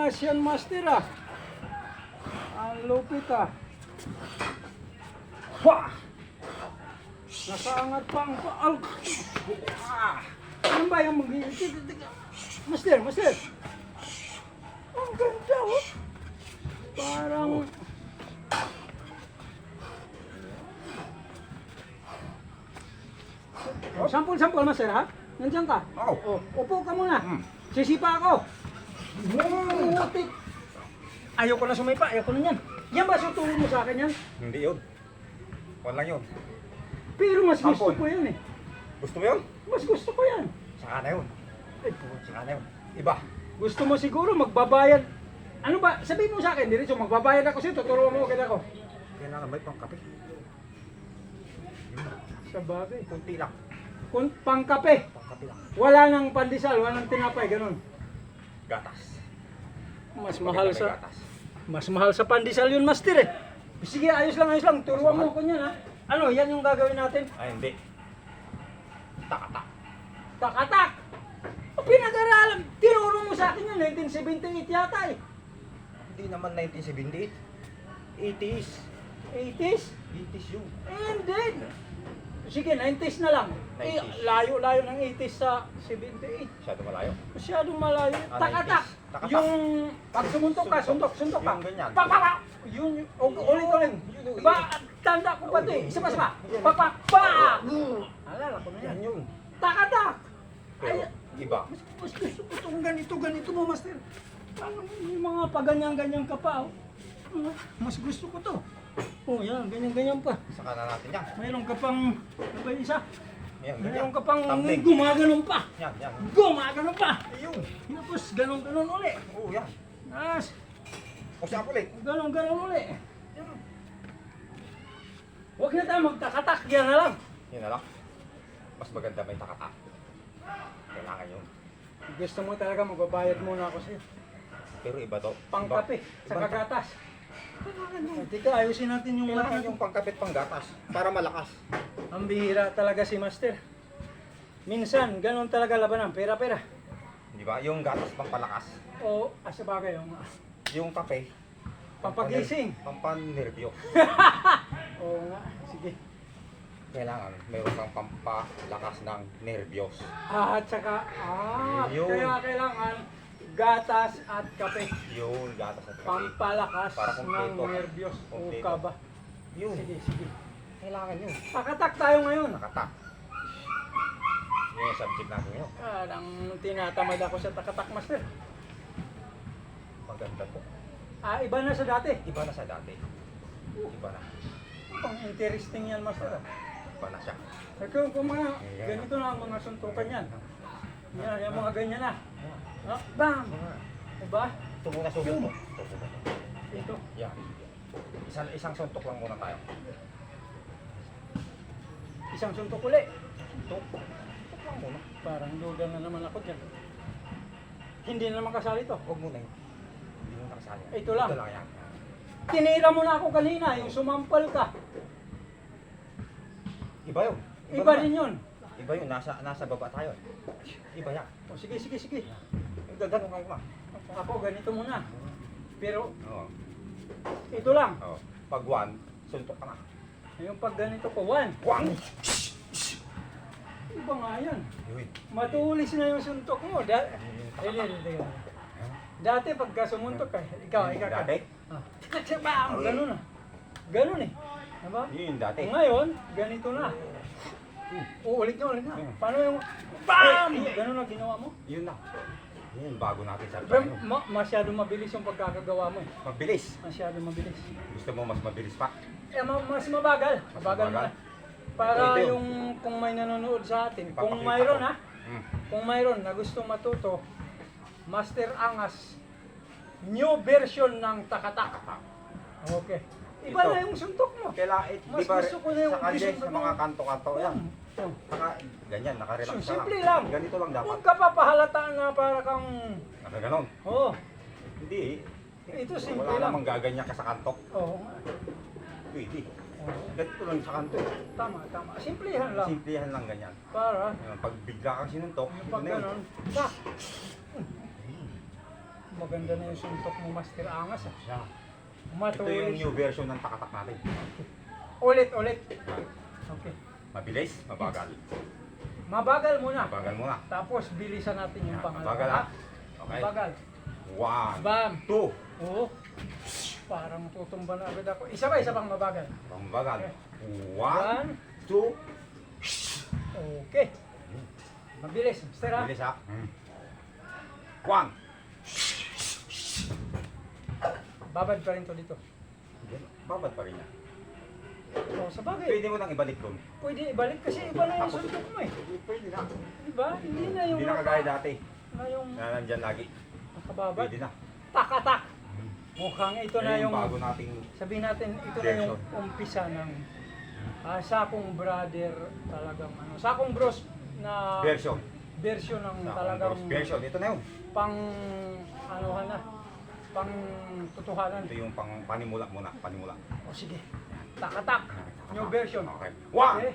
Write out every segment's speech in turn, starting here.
Angas yan, master ah. Ang lupit ah. Wah! Nakaangat pa ang paal. Ano ba yung Master, master. Ang ganda oh. Parang... Sampol-sampol, master ha? Nandiyan ka? Oo. Upo ka muna. Sisipa ako. Mutik. Ayoko na sumipa, ayoko na yan. Yan ba sutulong mo sa akin yan? Hindi yun. Wala lang yun. Pero mas gusto Sampol. ko yan eh. Gusto mo yun? Mas gusto ko yan. Saka na yun. Ay, po. Saka na yun. Iba. Gusto mo siguro magbabayad. Ano ba? Sabihin mo sa akin, diretso magbabayad ako sa'yo, tuturuan mo agad ako. Kailangan may pangkape. Yun na. Sa bagay. Kunti lang. Kung pangkape, Pangkape lang. wala nang pandesal, wala nang tinapay, ganun. Gatas. Mas mahal May sa gatas. mas mahal sa pandesal yun, master eh. Sige, ayos lang, turuan mo ko niyan ha. Ano, yan yung gagawin natin? Ay, hindi. Tak-tak. Takatak! O pinag-aralan, tinuro mo sa akin yun, 1978 yata eh. Hindi naman 1978. 80s. 80s? 80s yun. Hindi. Sige, 90s na lang. 90s. Layo-layo ng 80s sa 78. Masyado malayo. Masyadong malayo. Ah, Takatak. 90s. Takatak. Yung pag sumuntok ka, suntok ka. Yung ganyan. Pa, pa, pa. Yung ulit. Yun. Diba, tanda ko pa ito eh. Isa pa, isa pa. Pa, pa, pa. Alala ko na yan. Yan yun. Takatak. Pero, iba. Mas gusto ko itong ganito mo, master. Ano, yung mga paganyan-ganyan ka pa, oh. Mas gusto ko to. Oh, yan, ganyan-ganyan pa. Saka na natin yan. Mayroon ka pang, ano ba yung isa? Yan, Mayroon ka pang Tumbling. gumaganon pa. Yan, yan. Gumaganon pa. Ayun. Tapos ganon-ganon uli. Oo, yan. Tapos O siya ulit. ganon-ganon uli. Huwag na tayo magtakatak, yan na lang. Yun na lang. Mas maganda may takatak. Kailangan yun. Gusto mo talaga magbabayad muna ako sa'yo. Pero iba to. Pangkape, sa Iba- kagatas. Tika, ayusin natin yung Kailangan mga yung pangkapit panggatas para malakas. Ang bihira talaga si Master. Minsan, ganon talaga labanan, pera-pera. Di ba? Yung gatas pampalakas. O, sa bagay, Yung kape. Pampagising. Pampannervyo. Oo nga, sige. Kailangan mayroon kang pampalakas ng nervyos. At saka, Yun. kaya kailangan gatas at kape. Yung gatas at kape. Pampalakas Para ng kumpleto. nervyos o Kumpleto. kaba. Yun. Sige, sige. Kailangan yun. Takatak tayo ngayon. Nakatak. Yun yung subject natin yun. Parang tinatamad ako sa takatak, Master. Maganda po. Iba na sa dati. Iba na sa dati. Iba na. Ang interesting yan, Master. Iba na siya. Kung mga ganito na ang mga suntukan yan. Yan, yung mga ganyan na. Bam! Diba? Ito muna suntok po. Ito muna. Ito. Yan. Isang suntok lang muna tayo. Isang suntok uli. Suntok. Suntok lang muna. Parang duda na naman ako dyan. Hindi na naman kasali to. Huwag muna yun. Hindi mo nakasali. Ito lang. Ito lang yan. Tinira mo na ako kanina, yung sumampal ka. Iba yun. Iba naman. rin yun. Iba yun. Nasa baba tayo. Iba yan. O, sige, sige, sige. Gagano ka muna. Ako, ganito muna. Pero, Oo. ito lang. Oo. Pag one, suntok ka na. Yung pag ganito ko, one. Wang! Iba nga yan. Yun. Matulis na yung suntok mo. Dati pagka sumuntok ka, ikaw. Dati? Bam! Ganun na. Ganun eh. Diba? Yun dati. Ngayon, ganito na. Ulit na. Paano yung BAM! Ganun na ginawa mo? Yun na. Yun, bago natin sa Pero masyado mabilis yung pagkakagawa mo eh. Mabilis. Masyado mabilis. Gusto mo mas mabilis pa? Mas mabagal. Mas Mabagal mabagal? na. Para Ito yun. yung kung may nanonood sa atin, kung Ipapakita mayroon ko. ha, kung mayroon na gusto matuto, Master Angas, new version ng takatak. Okay. Iba Ito. na yung suntok mo. Kailangan, Mas di ba, gusto ko na yung sa kanya, suntok sa mo. mga kanto-kanto yan. Oh. Ganyan, nakarelax ka Simple lang. Ganito lang dapat. Huwag ka papahalataan na para kang, Nakaganon. oh, Hindi. ito simple Wala lang. namang gaganyan ka sa kanto. Oo. Pwede. Oh. Ganito lang sa kanto. Tama. Simplihan lang. Simplihan lang ganyan. Para, Pag bigla kang sinuntok, yung ito pag na yun. ganon, tak. maganda na yung suntok mo, Master. Angas ah. Siya. Ito yung Matulis. new version ng takatak natin. Ulit. Okay. Mabilis, mabagal. Mabagal muna. Mabagal muna. Tapos bilisan natin yung Yan, pangalawa. mabagal ha. Okay. Mabagal. 1, Bam. 2. Oo. Parang tutumba na agad ako. Isa pang mabagal. Mabagal. One. 1, 2. Okay. Mabilis, Master ha? Bilis ha. 1. Babad pa rin to dito. Babad pa rin yan. Oh, sa bagay. Pwede mo nang ibalik doon. Pwede ibalik kasi iba na yung suntok mo eh. Pwede na. Diba? Hindi na yung Hindi na kagaya dati. na yung Na nandyan lagi. nakababad. Pwede na. Tak-atak. Mukhang ito na yung, bago nating sabihin natin, ito na version. yung umpisa ng Sakong Brother talagang ano. Sakong Bros na version. version ng Na talagang version. Ito na yun. pang anuhan na. Pang totohanan. Ito yung pang panimula muna. Panimula. O sige. Tak-atak. New version. Okay. 1. Okay.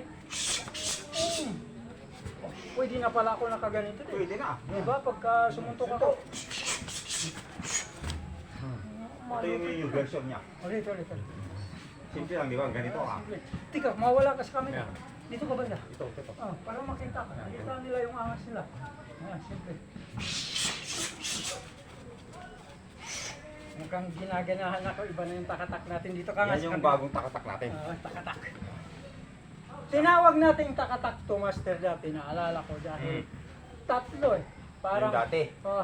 Oh, pwede na pala ako nakaganito din. Pwede na. Diba? Pagka sumuntok ako. Ito yung new version niya. Ulit. Simple lang, di ba? Ganito ka. Tika, mawala ka sa camera. Yeah. Dito ka banda. Ito. Ah, para makita ka. Nakita nila yung angas nila. Siyempre. Mukhang ginaganahan ako. Iba na yung takatak natin dito ka nga Yan sa yung camera. bagong takatak natin. Takatak. Tinawag nating takatak to, Master, dati. Naalala ko dahil tatlo eh. Parang Yung dati.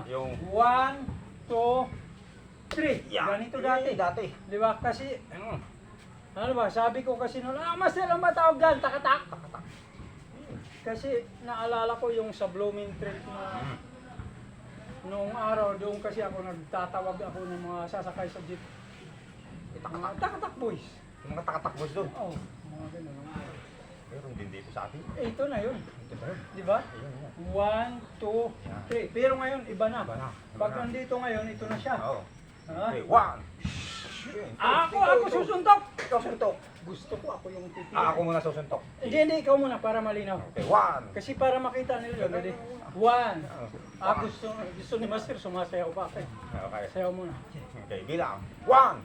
Yung 1, 2, 3. Ganito dati. Dati. Di ba? Kasi, ano ba, sabi ko kasi noon, Master, ang matawag dyan, takatak. Takatak. Kasi naalala ko yung sa blooming trip na noong araw, doon kasi ako nagtatawag ako ng mga sasakay sa jeep. Mga takatak boys. Yung mga takatak boys doon. Oo, mga ganun. Meron din dito sa atin. Ito na yun. Ito ba yun? Di ba? Ayun, ayun. 1, 2, 3. Pero ngayon, iba na. Iba na. Pag nandito ngayon, ito na siya. Oo. Ha? Okay, 1. Ako susuntok! Ikaw suntok. Gusto ko ako yung pipili. Ako muna susuntok. Hindi, ikaw muna para malinaw. Okay, 1. Kasi para makita nila yun, hindi. 1. Gusto ni Master, sumasayaw pa ako. Okay. Sayaw muna. Okay, bilang. 1.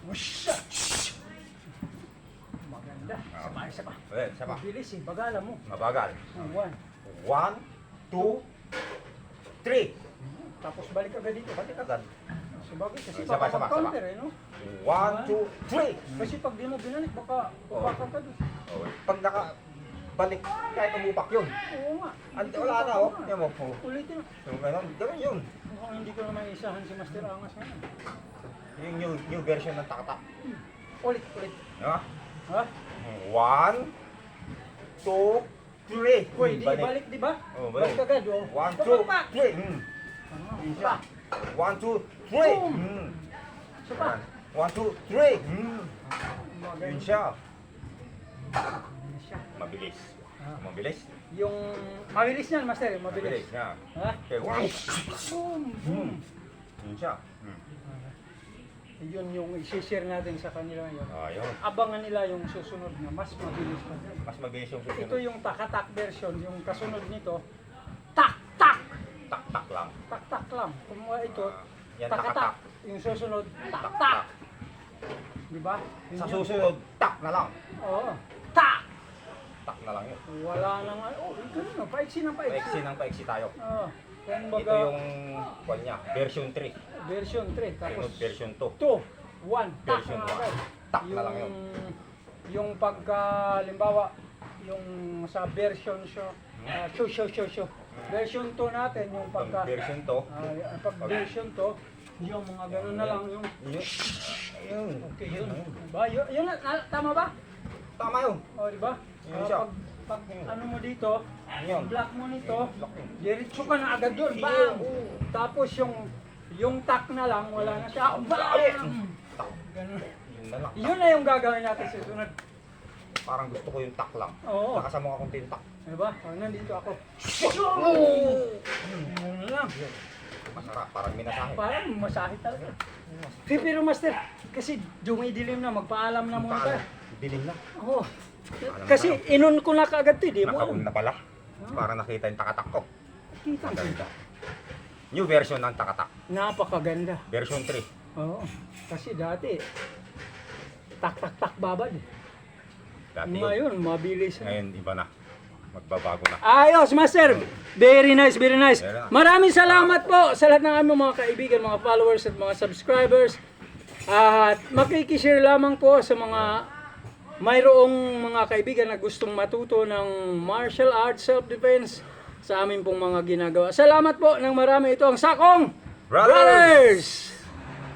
Maganda. Isa pa. Okay, isa pa. Mabilis eh, bagala mo. Mabagal. 1. 1, 2, 3. Tapos balik agad dito. Balik agad. Sabagay, kasi Isa pa, baka isa pa, mag-counter eh, no? 1, 2, 3. Kasi pag di mo binalik, baka babaka ka doon. Okay. Pag nakabalik, kahit umupak yun. Oo nga. Wala na, oh. Yan mo. Ulitin mo. Yung gano'n, gano'n yun. Mukhang hindi ko naman isahan si Master Angas ngayon. Yung new version ng takatak. Ulit. Diba? Ha? 1, 2, 3. Pwede, balik di ba? Oh, balik. Balik agad, oh. 1, Bumaba. 2, 3. Pa. 1, 2, 3. Boom. Isa pa. 1, 2, 3. Maganda. Yun siya. Ano siya? Mabilis. Ah. Mabilis? Yung mabilis niyan, Master, yung mabilis. Mabilis, yeah. Ha? Okay, 1. Boom. Yun siya. Yun yung isi-share natin sa kanila ngayon. Ayun. Abangan nila yung susunod na mas mabilis pa. Mas mabilis yung susunod. Ito yung takatak version, yung kasunod nito, tak-tak! Tak-tak lang. Tak-tak lang. Kumuha ito, Yan, takatak. takatak. Yung susunod, tak-tak! Di ba? Yun Sa yun. susunod, tak na lang. Oo. Tak! Tak na lang yun. Wala nang oh, ganun no, paiksi ng paiksi. Paiksi ng paiksi tayo. Oo. Ito Kumbaga, yung kwan niya, version 3. version 3, tapos Sunod version 2. 2, 1, tak Version na one. agad. Tak na lang yun. Yung pagka, limbawa, yung sa version show, show. Version 2 natin, yung Pag pagka, version 2, pag version 2, yung mga ganun na lang, yung, yun. okay yun. Ba, yun, tama ba? Tama yun. O, di ba? Yun siya. Pag ano mo dito, Yun. block mo nito, Block yun. diretso ka na agad doon, Sige. bang! Tapos yung tak na lang, wala na siya, bang! Tak. Ganun. Yun na lang. Yun na yung gagawin natin sa sunod. Parang gusto ko yung tak lang. Oo. Nakasama akong tintak. Diba? O, nandito ako. Yun lang. Masarap, parang minasahe. Parang masahe talaga. Pero Master, kasi dumidilim na, magpaalam na muna tayo. Dilim na. Oo. Kasi inon ko na kaagad ito, di mo Nakaun alam. na pala. Para nakita yung takatak ko. Kita mo. Maganda. New version ng takatak. Napakaganda. Version 3. Oo. Kasi dati, tak-tak-tak babad. Dati yun. Ngayon, mabilis. Ngayon, iba na. Magbabago na. Ayos, Master. Very nice, very nice. Very nice. Maraming salamat po sa lahat ng aming mga kaibigan, mga followers at mga subscribers. At makikishare lamang po sa mga mayroong mga kaibigan na gustong matuto ng martial arts, self-defense sa amin pong mga ginagawa. Salamat po ng marami. Ito ang Sakong Brothers!